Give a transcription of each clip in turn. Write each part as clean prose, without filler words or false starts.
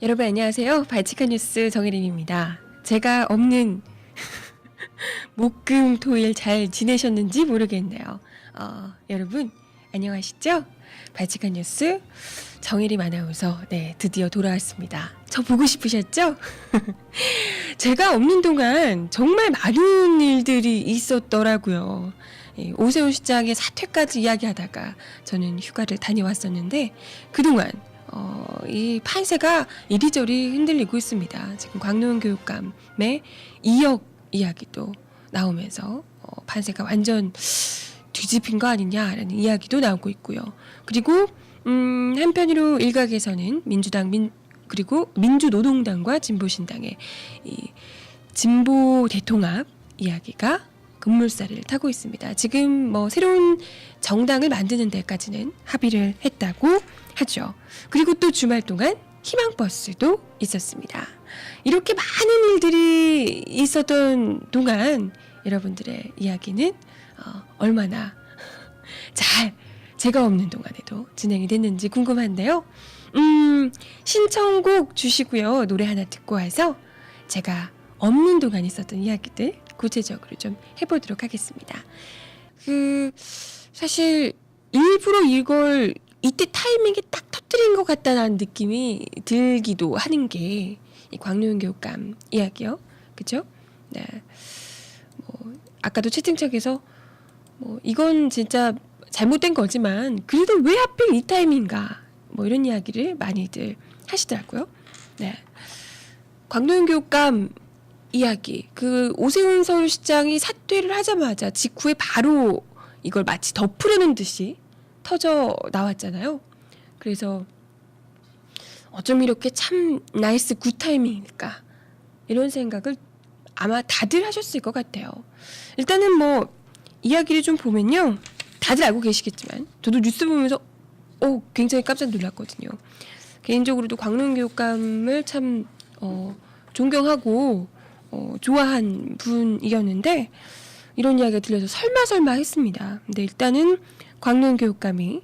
여러분 안녕하세요. 발칙한 뉴스 정혜림입니다. 제가 없는 목금 토일 잘 지내셨는지 모르겠네요. 여러분 안녕하시죠? 발칙한 뉴스 정혜림 아나운서 드디어 돌아왔습니다. 저 보고 싶으셨죠? 제가 없는 동안 정말 많은 일들이 있었더라고요. 오세훈 시장의 사퇴까지 이야기하다가 저는 휴가를 다녀왔었는데 그동안 이 판세가 이리저리 흔들리고 있습니다. 지금 광노현 교육감의 2억 이야기도 나오면서 판세가 완전 뒤집힌 거 아니냐라는 이야기도 나오고 있고요. 그리고 한편으로 일각에서는 그리고 민주노동당과 진보신당의 이 진보 대통합 이야기가 급물살을 타고 있습니다. 지금 새로운 정당을 만드는 데까지는 합의를 했다고 하죠. 그리고 또 주말 동안 희망버스도 있었습니다. 이렇게 많은 일들이 있었던 동안 여러분들의 이야기는 얼마나 잘 제가 없는 동안에도 진행이 됐는지 궁금한데요. 신청곡 주시고요. 노래 하나 듣고 와서 제가 없는 동안 있었던 이야기들 구체적으로 좀 해보도록 하겠습니다. 사실 일부러 이걸 이때 타이밍에 딱 터뜨린 것 같다는 느낌이 들기도 하는 게 이 광노현 교육감 이야기요. 그죠? 네. 아까도 채팅창에서 이건 진짜 잘못된 거지만 그래도 왜 하필 이 타이밍인가 이런 이야기를 많이들 하시더라고요. 네. 광노현 교육감 이야기, 오세훈 서울시장이 사퇴를 하자마자 직후에 바로 이걸 마치 덮으려는 듯이 터져 나왔잖아요. 그래서 어쩜 이렇게 참 나이스 굿 타이밍일까 이런 생각을 아마 다들 하셨을 것 같아요. 일단은 이야기를 좀 보면요, 다들 알고 계시겠지만 저도 뉴스 보면서 굉장히 깜짝 놀랐거든요. 개인적으로도 광노현 교육감을 참 존경하고 좋아한 분이었는데 이런 이야기가 들려서 설마 했습니다. 근데 일단은 광노현 교육감이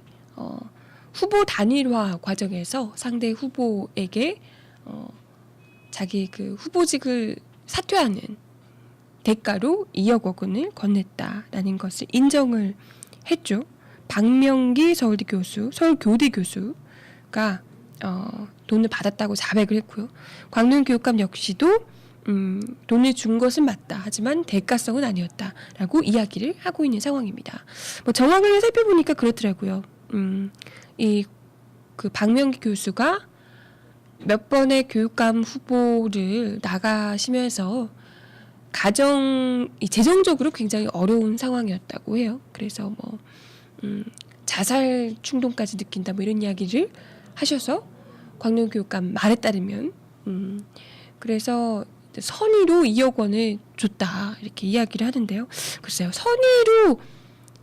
후보 단일화 과정에서 상대 후보에게 자기 후보직을 사퇴하는 대가로 2억 원을 건넸다라는 것을 인정을 했죠. 박명기 서울교대 교수가 돈을 받았다고 자백을 했고요. 광노현 교육감 역시도 돈을 준 것은 맞다. 하지만 대가성은 아니었다라고 이야기를 하고 있는 상황입니다. 정황을 살펴보니까 그렇더라고요. 박명기 교수가 몇 번의 교육감 후보를 나가시면서 재정적으로 굉장히 어려운 상황이었다고 해요. 그래서 자살 충동까지 느낀다 이런 이야기를 하셔서 광노현 교육감 말에 따르면 그래서 선의로 2억 원을 줬다 이렇게 이야기를 하는데요. 글쎄요, 선의로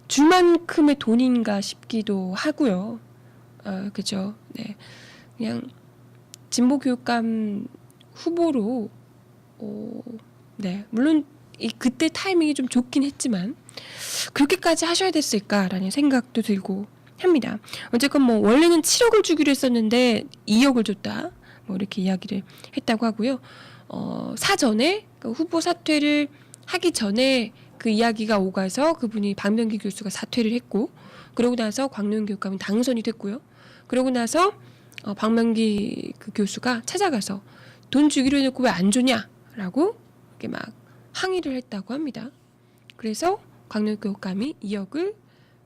줄 만큼의 돈인가 싶기도 하고요. 그죠? 네, 그냥 진보 교육감 후보로 물론 그때 타이밍이 좀 좋긴 했지만 그렇게까지 하셔야 됐을까라는 생각도 들고 합니다. 어쨌건 원래는 7억을 주기로 했었는데 2억을 줬다 이렇게 이야기를 했다고 하고요. 사전에 후보 사퇴를 하기 전에 그 이야기가 오가서 그분이 박명기 교수가 사퇴를 했고, 그러고 나서 광노현 교육감은 당선이 됐고요. 그러고 나서 박명기 교수가 찾아가서 돈 주기로 해놓고 왜 안 주냐라고 이렇게 막 항의를 했다고 합니다. 그래서 광노현 교육감이 2억을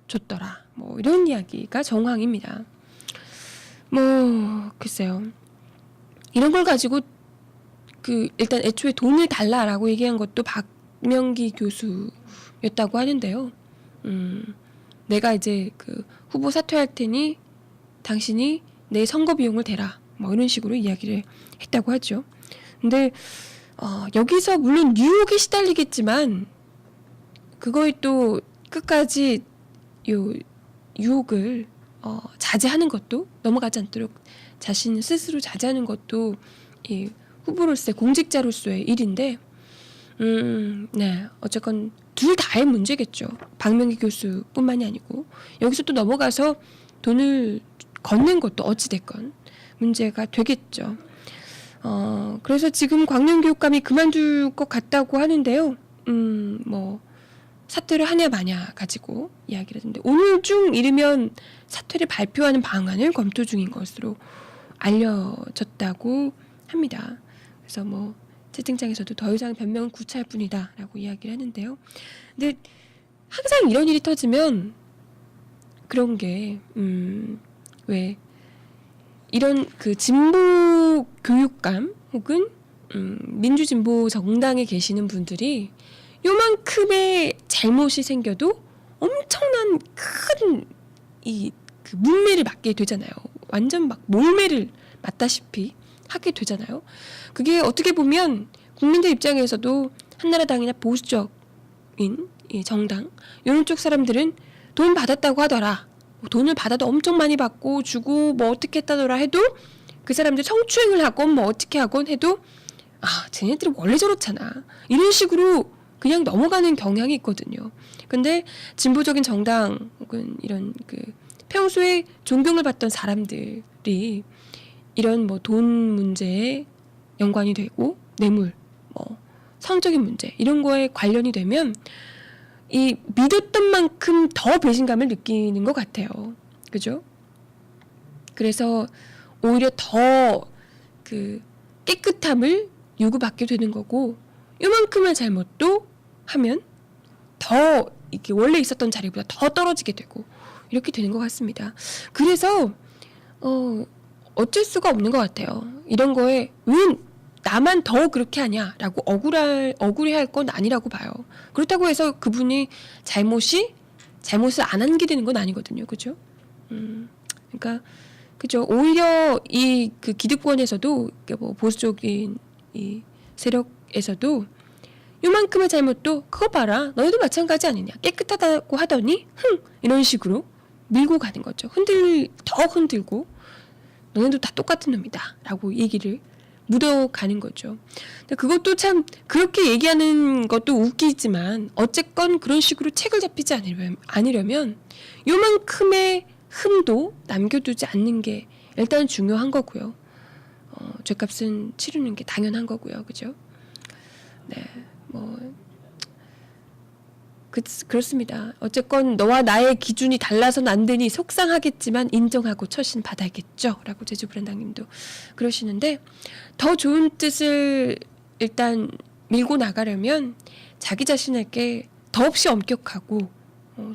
줬더라. 이런 이야기가 정황입니다. 글쎄요. 이런 걸 가지고 일단 애초에 돈을 달라라고 얘기한 것도 박명기 교수였다고 하는데요. 내가 이제 후보 사퇴할 테니 당신이 내 선거 비용을 대라. 이런 식으로 이야기를 했다고 하죠. 근데 여기서 물론 유혹에 시달리겠지만 그거에 또 끝까지 유혹을 자제하는 것도, 넘어가지 않도록 자신 스스로 자제하는 것도 이 후보로서의 공직자로서의 일인데 네, 어쨌건 둘 다의 문제겠죠. 박명기 교수뿐만이 아니고 여기서 또 넘어가서 돈을 건넨 것도 어찌됐건 문제가 되겠죠. 그래서 지금 광명교육감이 그만둘 것 같다고 하는데요. 뭐 사퇴를 하냐 마냐 가지고 이야기를 했는데 오늘 중 이르면 사퇴를 발표하는 방안을 검토 중인 것으로 알려졌다고 합니다. 그래서 뭐 채팅창에서도 더 이상 변명은 구차할 뿐이다라고 이야기를 하는데요. 근데 항상 이런 일이 터지면 그런 게 왜 이런 그 진보 교육감 혹은 민주진보 정당에 계시는 분들이 요만큼의 잘못이 생겨도 엄청난 큰 그 문매를 맞게 되잖아요. 완전 막 몰매를 맞다시피 하게 되잖아요. 그게 어떻게 보면 국민들 입장에서도 한나라당이나 보수적인 이 정당 이런 쪽 사람들은 돈 받았다고 하더라. 돈을 받아도 엄청 많이 받고 주고 뭐 어떻게 했다더라 해도 그 사람들 성추행을 하건 뭐 어떻게 하건 해도 쟤네들은 원래 저렇잖아. 이런 식으로 그냥 넘어가는 경향이 있거든요. 근데 진보적인 정당 혹은 이런 그 평소에 존경을 받던 사람들이 이런 뭐 돈 문제에 연관이 되고 뇌물, 뭐 성적인 문제 이런 거에 관련이 되면 이 믿었던 만큼 더 배신감을 느끼는 것 같아요. 그죠? 그래서 오히려 더 그 깨끗함을 요구받게 되는 거고 요만큼의 잘못도 하면 더 이게 원래 있었던 자리보다 더 떨어지게 되고 이렇게 되는 것 같습니다. 그래서 어쩔 수가 없는 것 같아요. 이런 거에 왜 나만 더 그렇게 하냐라고 억울해할 건 아니라고 봐요. 그렇다고 해서 그분이 잘못을 안 한 게 되는 건 아니거든요. 그죠? 그러니까 그죠. 오히려 이 그 기득권에서도 뭐 보수적인 이 세력에서도 요만큼의 잘못도 그거 봐라. 너희도 마찬가지 아니냐. 깨끗하다고 하더니 이런 식으로 밀고 가는 거죠. 더 흔들고 너네도 다 똑같은 놈이다 라고 얘기를 묻어가는 거죠. 근데 그것도 참 그렇게 얘기하는 것도 웃기지만 어쨌건 그런 식으로 책을 잡히지 않으려면 요만큼의 흠도 남겨두지 않는 게 일단 중요한 거고요. 죗값은 치르는 게 당연한 거고요. 그죠? 네, 뭐 그렇습니다. 어쨌건 너와 나의 기준이 달라서는 안 되니 속상하겠지만 인정하고 처신 받아야겠죠. 라고 제주브랜당님도 그러시는데 더 좋은 뜻을 일단 밀고 나가려면 자기 자신에게 더없이 엄격하고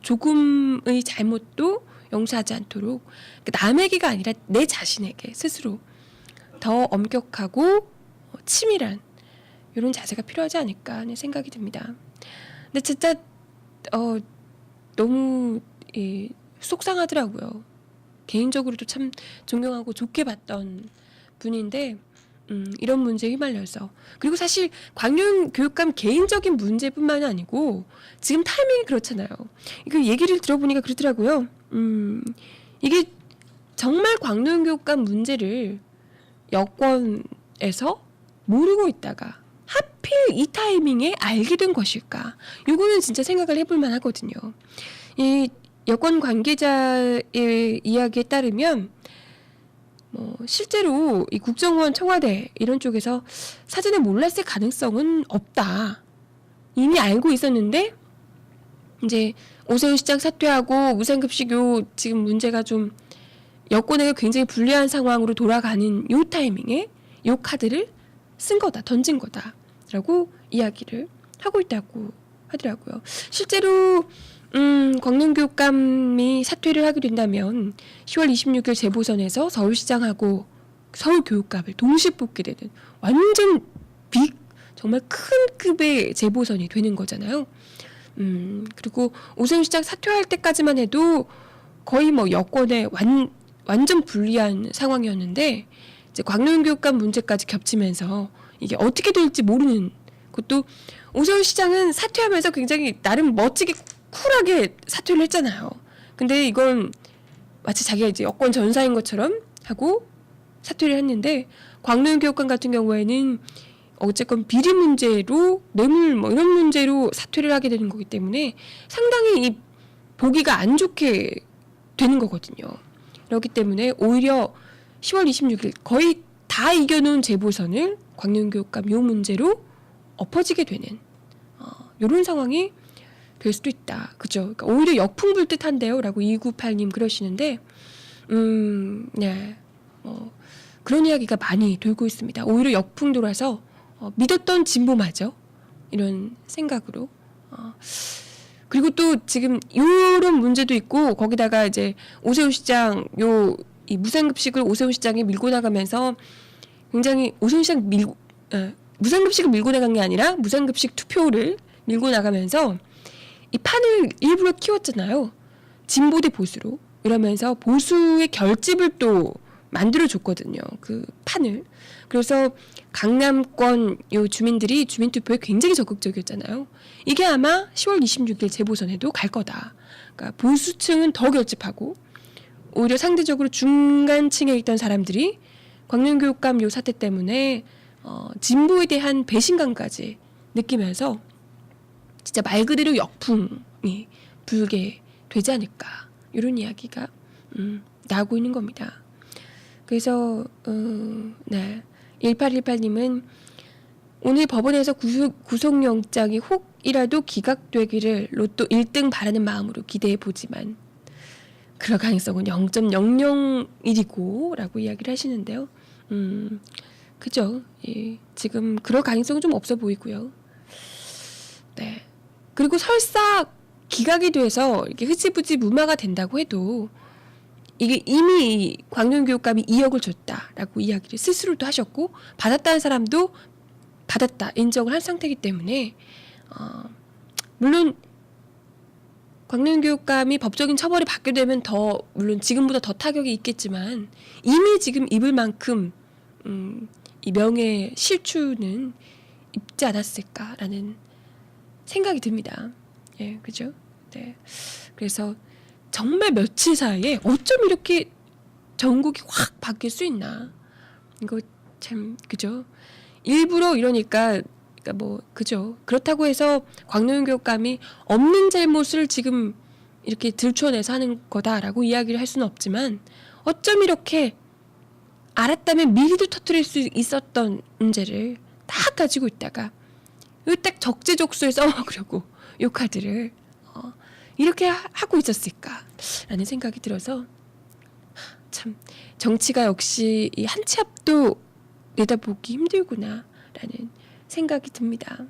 조금의 잘못도 용서하지 않도록 남에게가 아니라 내 자신에게 스스로 더 엄격하고 치밀한 이런 자세가 필요하지 않을까 하는 생각이 듭니다. 근데 진짜 너무 속상하더라고요. 개인적으로도 참 존경하고 좋게 봤던 분인데 이런 문제에 휘말려서 그리고 사실 광명교육감 개인적인 문제뿐만 아니고 지금 타이밍이 그렇잖아요. 그 얘기를 들어보니까 그렇더라고요. 이게 정말 광명교육감 문제를 여권에서 모르고 있다가 하필 이 타이밍에 알게 된 것일까? 요거는 진짜 생각을 해볼 만하거든요. 이 여권 관계자의 이야기에 따르면 실제로 이 국정원, 청와대 이런 쪽에서 사전에 몰랐을 가능성은 없다. 이미 알고 있었는데 이제 오세훈 시장 사퇴하고 무상급식요 지금 문제가 좀 여권에게 굉장히 불리한 상황으로 돌아가는 요 타이밍에 요 카드를 쓴 거다, 던진 거다라고 이야기를 하고 있다고 하더라고요. 실제로 광명교육감이 사퇴를 하게 된다면 10월 26일 재보선에서 서울시장하고 서울교육감을 동시에 뽑게 되는 완전 정말 큰 급의 재보선이 되는 거잖아요. 그리고 오세훈 시장 사퇴할 때까지만 해도 거의 뭐 여권에 완전 불리한 상황이었는데 이제 광명교육감 문제까지 겹치면서 이게 어떻게 될지 모르는 것도 오세훈 시장은 사퇴하면서 굉장히 나름 멋지게 쿨하게 사퇴를 했잖아요. 근데 이건 마치 자기가 이제 여권 전사인 것처럼 하고 사퇴를 했는데 광명교육감 같은 경우에는 어쨌건 비리 문제로 뇌물 뭐 이런 문제로 사퇴를 하게 되는 거기 때문에 상당히 이 보기가 안 좋게 되는 거거든요. 그렇기 때문에 오히려 10월 26일 거의 다 이겨놓은 재보선을 광명교육감 요 문제로 엎어지게 되는 이런 상황이 될 수도 있다. 그죠? 그러니까 오히려 역풍 불 듯한데요. 라고 298님 그러시는데 네. 그런 이야기가 많이 돌고 있습니다. 오히려 역풍 돌아서 믿었던 진보마저 이런 생각으로 그리고 또 지금 이런 문제도 있고 거기다가 이제 오세훈 시장 이 무상급식을 오세훈 시장이 밀고 나가면서 굉장히 오세훈 시장 무상급식을 밀고 나간 게 아니라 무상급식 투표를 밀고 나가면서 이 판을 일부러 키웠잖아요. 진보 대 보수로. 이러면서 보수의 결집을 또 만들어줬거든요. 그 판을. 그래서 강남권 요 주민들이 주민투표에 굉장히 적극적이었잖아요. 이게 아마 10월 26일 재보선에도 갈 거다. 그러니까 보수층은 더 결집하고 오히려 상대적으로 중간층에 있던 사람들이 광명교육감 요 사태 때문에 진보에 대한 배신감까지 느끼면서 진짜 말 그대로 역풍이 불게 되지 않을까 이런 이야기가 나오고 있는 겁니다. 그래서 네 1818님은 오늘 법원에서 구속영장이 혹이라도 기각되기를 로또 1등 바라는 마음으로 기대해 보지만 그럴 가능성은 0.001이고 라고 이야기를 하시는데요. 그죠? 예, 지금 그럴 가능성은 좀 없어 보이고요. 네. 그리고 설사 기각이 돼서 이렇게 흐지부지 무마가 된다고 해도 이게 이미 광명교육감이 2억을 줬다라고 이야기를 스스로도 하셨고 받았다는 사람도 받았다 인정을 한 상태이기 때문에 물론 광명교육감이 법적인 처벌이 받게 되면 더 물론 지금보다 더 타격이 있겠지만 이미 지금 입을 만큼 이 명예 실추는 입지 않았을까라는 생각이 듭니다. 예, 그죠? 네. 그래서 정말 며칠 사이에 어쩜 이렇게 전국이 확 바뀔 수 있나? 이거 참 그죠? 일부러 이러니까 뭐 그죠? 그렇다고 해서 광명교육감이 없는 잘못을 지금 이렇게 들춰내서 하는 거다라고 이야기를 할 수는 없지만 어쩜 이렇게 알았다면 미리도 터뜨릴 수 있었던 문제를 다 가지고 있다가 딱 적재적소에 써먹으려고 요 카드를 이렇게 하고 있었을까라는 생각이 들어서 참 정치가 역시 이 한 치 앞도 내다보기 힘들구나라는 생각이 듭니다.